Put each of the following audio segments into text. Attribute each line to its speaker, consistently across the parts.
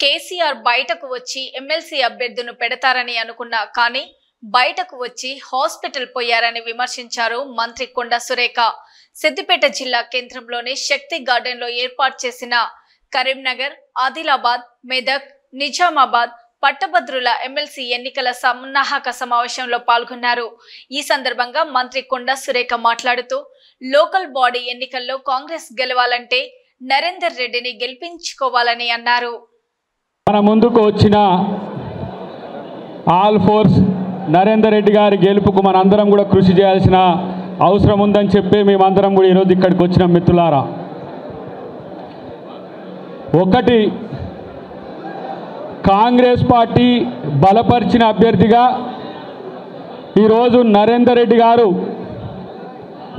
Speaker 1: కేసీఆర్ బయటకు వచ్చి ఎమ్మెల్సీ అభ్యర్థులను పెడతారని అనుకున్నా కానీ బయటకు వచ్చి హాస్పిటల్ పోయారని విమర్శించారు మంత్రి కొండ సురేఖ. సిద్దిపేట జిల్లా కేంద్రంలోని శక్తి గార్డెన్ లో ఏర్పాటు చేసిన కరీంనగర్, ఆదిలాబాద్, మెదక్, నిజామాబాద్ పట్టభద్రుల ఎమ్మెల్సీ ఎన్నికల సన్నాహక సమావేశంలో పాల్గొన్నారు. ఈ సందర్భంగా మంత్రి కొండ సురేఖ మాట్లాడుతూ లోకల్ బాడీ ఎన్నికల్లో కాంగ్రెస్ గెలవాలంటే నరేందర్ రెడ్డిని గెలిపించుకోవాలని అన్నారు.
Speaker 2: మన ముందుకు వచ్చిన ఆల్ ఫోర్స్ నరేందర్ రెడ్డి గారి గెలుపుకు మనందరం కూడా కృషి చేయాల్సిన అవసరం ఉందని చెప్పి మేమందరం కూడా ఈరోజు ఇక్కడికి వచ్చిన మిత్రులారా, ఒకటి కాంగ్రెస్ పార్టీ బలపరిచిన అభ్యర్థిగా ఈరోజు నరేందర్ రెడ్డి గారు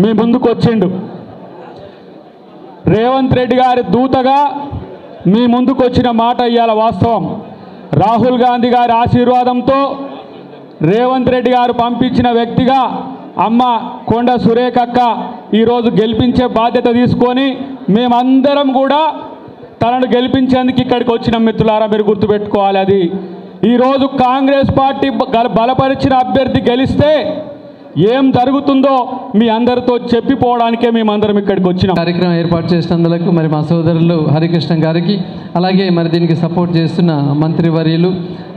Speaker 2: మీ ముందుకు వచ్చిండు. రేవంత్ రెడ్డి గారి దూతగా మీ ముందుకు వచ్చిన మాట ఇవాళ వాస్తవం. రాహుల్ గాంధీ గారి ఆశీర్వాదంతో రేవంత్ రెడ్డి గారు పంపించిన వ్యక్తిగా అమ్మ కొండ సురేఖ అక్క ఈరోజు గెలిపించే బాధ్యత తీసుకొని మేమందరం కూడా తనను గెలిపించేందుకు ఇక్కడికి వచ్చిన మిత్రులారా, మీరు గుర్తుపెట్టుకోవాలి. అది ఈరోజు కాంగ్రెస్ పార్టీ బలపరిచిన అభ్యర్థి గెలిస్తే ఏం జరుగుతుందో మీ అందరితో చెప్పిపోవడానికే మేమందరం ఇక్కడికి వచ్చినాం.
Speaker 3: కార్యక్రమం ఏర్పాటు చేసినందుకు మరి మా సోదరులు హరికృష్ణ గారికి, అలాగే మరి దీనికి సపోర్ట్ చేస్తున్న మంత్రివర్యులు,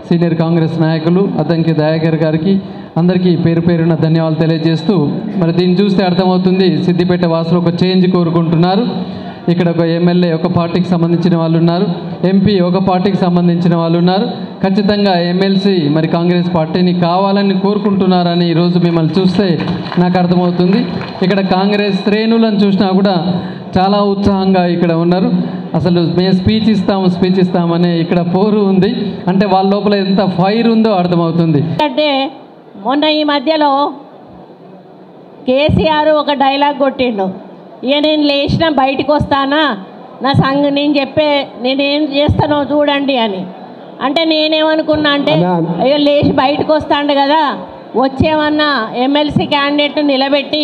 Speaker 3: సీనియర్ కాంగ్రెస్ నాయకులు అద్దంకి దయాకర్ గారికి అందరికీ పేరు పేరున ధన్యవాదాలు తెలియజేస్తూ, మరి దీన్ని చూస్తే అర్థమవుతుంది సిద్దిపేట వాసులు ఒక చేంజ్ కోరుకుంటున్నారు. ఇక్కడ ఒక ఎమ్మెల్యే ఒక పార్టీకి సంబంధించిన వాళ్ళు ఉన్నారు, ఎంపీ ఒక పార్టీకి సంబంధించిన వాళ్ళు ఉన్నారు. ఖచ్చితంగా ఎమ్మెల్సీ మరి కాంగ్రెస్ పార్టీని కావాలని కోరుకుంటున్నారని ఈరోజు మిమ్మల్ని చూస్తే నాకు అర్థమవుతుంది. ఇక్కడ కాంగ్రెస్ శ్రేణులను చూసినా కూడా చాలా ఉత్సాహంగా ఇక్కడ ఉన్నారు. అసలు మేము స్పీచ్ ఇస్తామనే ఇక్కడ పోరు ఉంది. అంటే వాళ్ళ లోపల ఎంత ఫైర్ ఉందో అర్థమవుతుంది.
Speaker 4: అంటే మొన్న ఈ మధ్యలో కేసీఆర్ ఒక డైలాగ్ కొట్టిండు, ఇక నేను లేచిన బయటకు వస్తానా, నా నేనేం చేస్తానో చూడండి అని. అంటే నేనేమనుకున్నా అంటే అయ్యో లేచి బయటకు వస్తాడు కదా, వచ్చేమన్నా ఎమ్మెల్సీ క్యాండిడేట్ నిలబెట్టి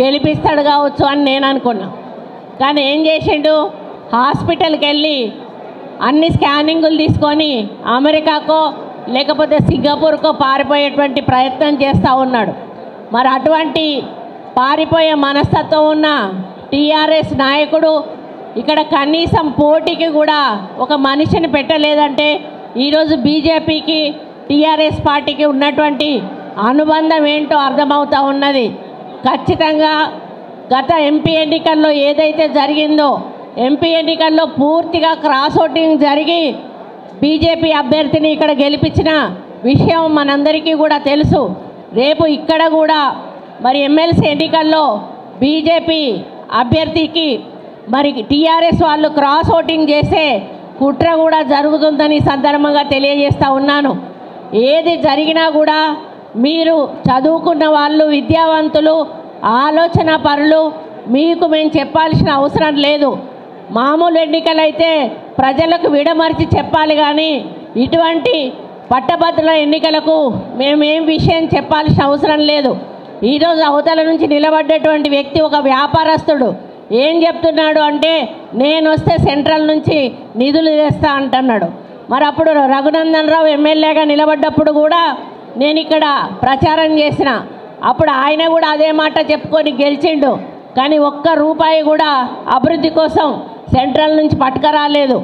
Speaker 4: గెలిపిస్తాడు కావచ్చు అని నేను అనుకున్నా. కానీ ఏం చేసిండు, హాస్పిటల్కి వెళ్ళి అన్ని స్కానింగులు తీసుకొని అమెరికాకో లేకపోతే సింగపూర్కో పారిపోయేటువంటి ప్రయత్నం చేస్తూ ఉన్నాడు. మరి అటువంటి పారిపోయే మనస్తత్వం ఉన్న టీఆర్ఎస్ నాయకుడు ఇక్కడ కనీసం పోటీకి కూడా ఒక మనిషిని పెట్టలేదంటే ఈరోజు బీజేపీకి టీఆర్ఎస్ పార్టీకి ఉన్నటువంటి అనుబంధం ఏంటో అర్థమవుతూ ఉన్నది. ఖచ్చితంగా గత ఎంపీ ఎన్నికల్లో ఏదైతే జరిగిందో, ఎంపీ ఎన్నికల్లో పూర్తిగా క్రాస్ ఓటింగ్ జరిగి బీజేపీ అభ్యర్థిని ఇక్కడ గెలిపించిన విషయం మనందరికీ కూడా తెలుసు. రేపు ఇక్కడ కూడా మరి ఎమ్మెల్సీ ఎన్నికల్లో బీజేపీ అభ్యర్థికి మరి టీఆర్ఎస్ వాళ్ళు క్రాస్ ఓటింగ్ చేసే కుట్ర కూడా జరుగుతుందని సందర్భంగా తెలియజేస్తూ ఉన్నాను. ఏది జరిగినా కూడా మీరు చదువుకున్న వాళ్ళు, విద్యావంతులు, ఆలోచన పరులు, మీకు మేము చెప్పాల్సిన అవసరం లేదు. మామూలు ఎన్నికలైతే ప్రజలకు విడమర్చి చెప్పాలి, కానీ ఇటువంటి పట్టభద్రుల ఎన్నికలకు మేమేం విషయం చెప్పాల్సిన అవసరం లేదు. ఈరోజు అవతల నుంచి నిలబడ్డటువంటి వ్యక్తి ఒక వ్యాపారస్తుడు ఏం చెప్తున్నాడు అంటే, నేను వస్తే సెంట్రల్ నుంచి నిధులు తెస్తా అంటున్నాడు. మరి అప్పుడు రఘునందన్ రావు ఎమ్మెల్యేగా నిలబడ్డప్పుడు కూడా నేను ఇక్కడ ప్రచారం చేసిన, అప్పుడు ఆయన కూడా అదే మాట చెప్పుకొని గెలిచిండు. కానీ ఒక్క రూపాయి కూడా అభివృద్ధి కోసం సెంట్రల్ నుంచి పట్టుకురాలేదు.